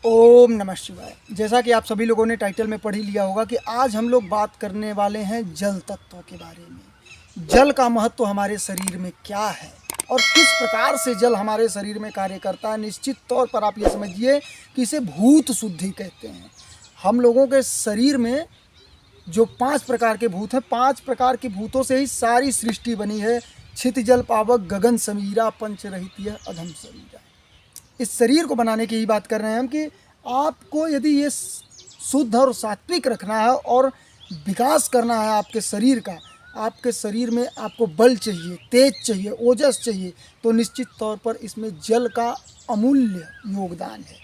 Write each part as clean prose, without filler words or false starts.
ओम नमः शिवाय। जैसा कि आप सभी लोगों ने टाइटल में पढ़ ही लिया होगा कि आज हम लोग बात करने वाले हैं जल तत्वों के बारे में। जल का महत्व हमारे शरीर में क्या है और किस प्रकार से जल हमारे शरीर में कार्य करता है। निश्चित तौर पर आप ये समझिए कि इसे भूत शुद्धि कहते हैं। हम लोगों के शरीर में जो 5 प्रकार के भूत हैं, 5 प्रकार के भूतों से ही सारी सृष्टि बनी है। छित जल पावक गगन समीरा पंच रहित अधम शरीरा। इस शरीर को बनाने की ही बात कर रहे हैं हम कि आपको यदि ये शुद्ध और सात्विक रखना है और विकास करना है आपके शरीर का, आपके शरीर में आपको बल चाहिए, तेज चाहिए, ओजस चाहिए, तो निश्चित तौर पर इसमें जल का अमूल्य योगदान है।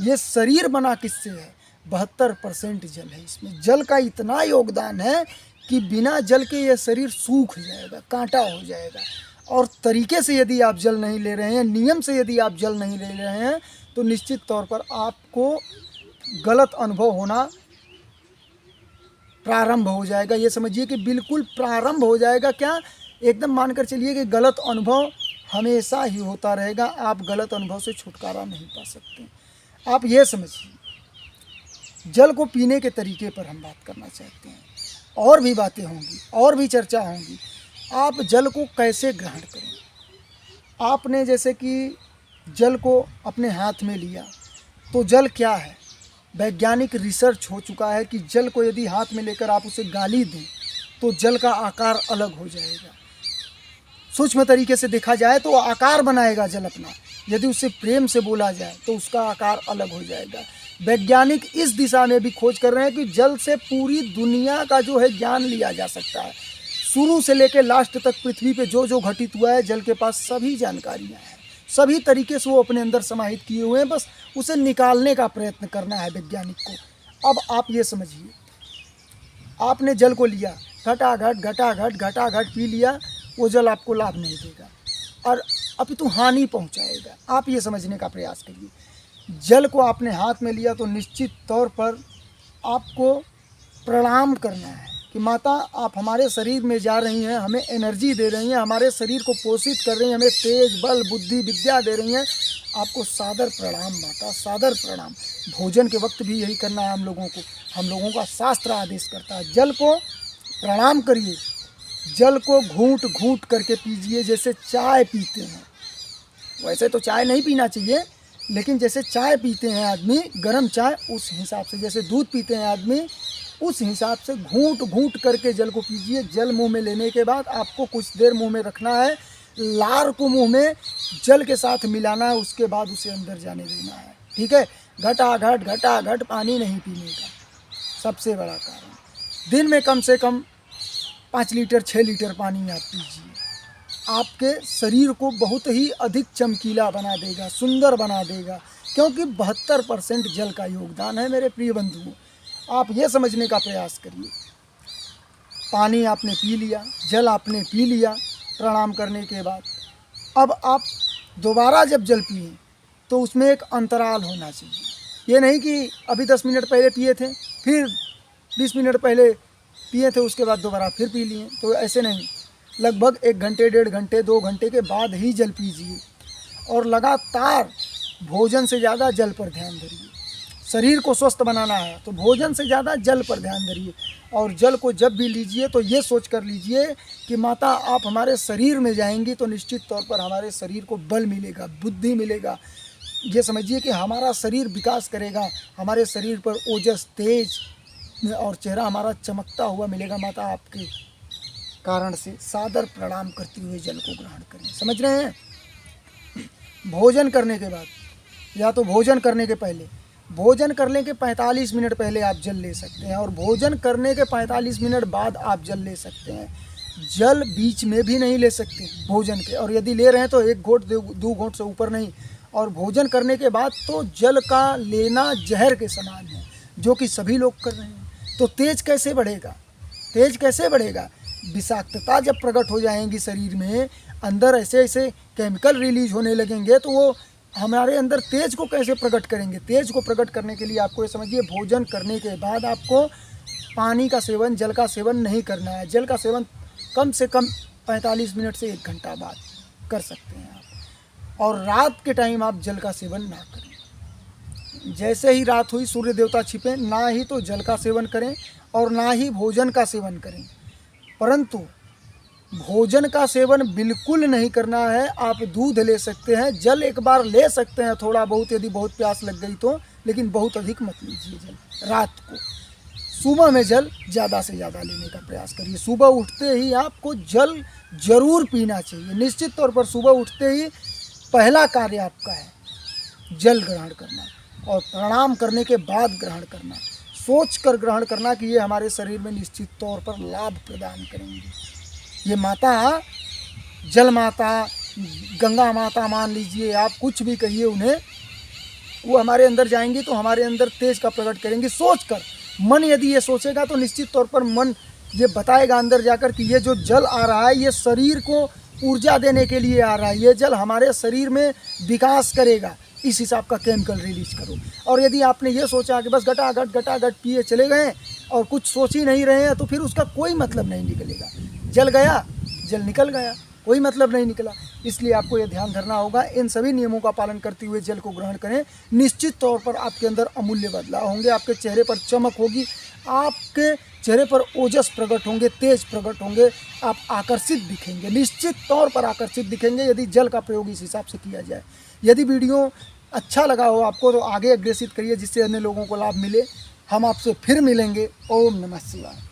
ये शरीर बना किससे है? 72% जल है। इसमें जल का इतना योगदान है कि बिना जल के ये शरीर सूख जाएगा, कांटा हो जाएगा। और तरीके से यदि आप जल नहीं ले रहे हैं, नियम से यदि आप जल नहीं ले रहे हैं, तो निश्चित तौर पर आपको गलत अनुभव होना प्रारंभ हो जाएगा। ये समझिए कि बिल्कुल प्रारंभ हो जाएगा। क्या? एकदम मानकर चलिए कि गलत अनुभव हमेशा ही होता रहेगा। आप गलत अनुभव से छुटकारा नहीं पा सकते। आप ये समझिए, जल को पीने के तरीके पर हम बात करना चाहते हैं। और भी बातें होंगी, और भी चर्चा होंगी। आप जल को कैसे ग्रहण करें? आपने जैसे कि जल को अपने हाथ में लिया, तो जल क्या है? वैज्ञानिक रिसर्च हो चुका है कि जल को यदि हाथ में लेकर आप उसे गाली दें तो जल का आकार अलग हो जाएगा। सूक्ष्म तरीके से देखा जाए तो आकार बनाएगा जल अपना। यदि उसे प्रेम से बोला जाए तो उसका आकार अलग हो जाएगा। वैज्ञानिक इस दिशा में भी खोज कर रहे हैं कि जल से पूरी दुनिया का जो है ज्ञान लिया जा सकता है। शुरू से लेकर लास्ट तक पृथ्वी पे जो जो घटित हुआ है, जल के पास सभी जानकारियाँ हैं। सभी तरीके से वो अपने अंदर समाहित किए हुए हैं। बस उसे निकालने का प्रयत्न करना है वैज्ञानिक को। अब आप ये समझिए, आपने जल को लिया, घटाघट पी लिया, वो जल आपको लाभ नहीं देगा और अपितु हानि पहुंचाएगा। आप ये समझने का प्रयास करिए। जल को आपने हाथ में लिया तो निश्चित तौर पर आपको प्रणाम करना है कि माता आप हमारे शरीर में जा रही हैं, हमें एनर्जी दे रही हैं, हमारे शरीर को पोषित कर रही हैं, हमें तेज बल बुद्धि विद्या दे रही हैं। आपको सादर प्रणाम माता, सादर प्रणाम। भोजन के वक्त भी यही करना है हम लोगों को। हम लोगों का शास्त्र आदेश करता है, जल को प्रणाम करिए। जल को घूंट घूंट करके पीजिए, जैसे चाय पीते हैं। वैसे तो चाय नहीं पीना चाहिए, लेकिन जैसे चाय पीते हैं आदमी, गर्म चाय, उस हिसाब से, जैसे दूध पीते हैं आदमी, उस हिसाब से घूंट घूंट करके जल को पीजिए। जल मुंह में लेने के बाद आपको कुछ देर मुंह में रखना है। लार को मुंह में जल के साथ मिलाना है, उसके बाद उसे अंदर जाने देना है। ठीक है? घटाघट पानी नहीं पीने का सबसे बड़ा कारण। दिन में कम से कम 5 लीटर 6 लीटर पानी आप पीजिए। आपके शरीर को बहुत ही अधिक चमकीला बना देगा, सुंदर बना देगा, क्योंकि 72% जल का योगदान है मेरे प्रिय बंधुओं। आप ये समझने का प्रयास करिए। पानी आपने पी लिया, जल आपने पी लिया प्रणाम करने के बाद। अब आप दोबारा जब जल पिए तो उसमें एक अंतराल होना चाहिए। ये नहीं कि अभी 10 मिनट पहले पिए थे, फिर 20 मिनट पहले पिए थे, उसके बाद दोबारा फिर पी लिए। तो ऐसे नहीं, लगभग 1 घंटे 1.5 घंटे 2 घंटे के बाद ही जल पीजिए। और लगातार भोजन से ज़्यादा जल पर ध्यान धरिए। शरीर को स्वस्थ बनाना है तो भोजन से ज़्यादा जल पर ध्यान धरिए। और जल को जब भी लीजिए तो ये सोच कर लीजिए कि माता आप हमारे शरीर में जाएंगी तो निश्चित तौर पर हमारे शरीर को बल मिलेगा, बुद्धि मिलेगा। ये समझिए कि हमारा शरीर विकास करेगा, हमारे शरीर पर ओजस, तेज और चेहरा हमारा चमकता हुआ मिलेगा। माता आपके कारण से सादर प्रणाम करते हुए जल को ग्रहण करें। समझ रहे हैं? भोजन करने के बाद, या तो भोजन करने के पहले, भोजन करने के 45 मिनट पहले आप जल ले सकते हैं, और भोजन करने के 45 मिनट बाद आप जल ले सकते हैं। जल बीच में भी नहीं ले सकते भोजन के, और यदि ले रहे हैं तो 1 घोंट 2 घोंट से ऊपर नहीं। और भोजन करने के बाद तो जल का लेना जहर के समान है, जो कि सभी लोग कर रहे हैं। तो तेज कैसे बढ़ेगा? तेज कैसे बढ़ेगा? विषाक्तता जब प्रकट हो जाएंगी शरीर में, अंदर ऐसे ऐसे केमिकल रिलीज होने लगेंगे, तो वो हमारे अंदर तेज को कैसे प्रकट करेंगे? तेज को प्रकट करने के लिए आपको ये समझिए, भोजन करने के बाद आपको पानी का सेवन, जल का सेवन नहीं करना है। जल का सेवन कम से कम 45 मिनट से 1 घंटा बाद कर सकते हैं आप। और रात के टाइम आप जल का सेवन ना करें। जैसे ही रात हुई सूर्य देवता छिपे, ना ही तो जल का सेवन करें और ना ही भोजन का सेवन करें। परंतु भोजन का सेवन बिल्कुल नहीं करना है। आप दूध ले सकते हैं, जल एक बार ले सकते हैं थोड़ा बहुत, यदि बहुत प्यास लग गई तो, लेकिन बहुत अधिक मत लीजिए जल रात को। सुबह में जल ज़्यादा से ज़्यादा लेने का प्रयास करिए। सुबह उठते ही आपको जल जरूर पीना चाहिए। निश्चित तौर पर सुबह उठते ही पहला कार्य आपका है जल ग्रहण करना, और प्रणाम करने के बाद ग्रहण करना, सोच कर ग्रहण करना कि ये हमारे शरीर में निश्चित तौर पर लाभ प्रदान करेंगे। ये माता, जल माता, गंगा माता मान लीजिए, आप कुछ भी कहिए उन्हें, वो हमारे अंदर जाएंगी तो हमारे अंदर तेज का प्रकट करेंगी। सोच कर, मन यदि ये सोचेगा तो निश्चित तौर पर मन ये बताएगा अंदर जाकर कि ये जो जल आ रहा है ये शरीर को ऊर्जा देने के लिए आ रहा है, ये जल हमारे शरीर में विकास करेगा, इस हिसाब का केमिकल रिलीज करो। और यदि आपने ये सोचा कि बस घटाघट पिए चले गए और कुछ सोच ही नहीं रहे हैं, तो फिर उसका कोई मतलब नहीं निकलेगा। जल गया, जल निकल गया, कोई मतलब नहीं निकला। इसलिए आपको ये ध्यान धरना होगा, इन सभी नियमों का पालन करते हुए जल को ग्रहण करें। निश्चित तौर पर आपके अंदर अमूल्य बदलाव होंगे, आपके चेहरे पर चमक होगी, आपके चेहरे पर ओजस प्रकट होंगे, तेज प्रकट होंगे, आप आकर्षित दिखेंगे, निश्चित तौर पर आकर्षित दिखेंगे यदि जल का प्रयोग इस हिसाब से किया जाए। यदि वीडियो अच्छा लगा हो आपको तो आगे अग्रेसित करिए, जिससे अन्य लोगों को लाभ मिले। हम आपसे फिर मिलेंगे। ओम नमः शिवाय।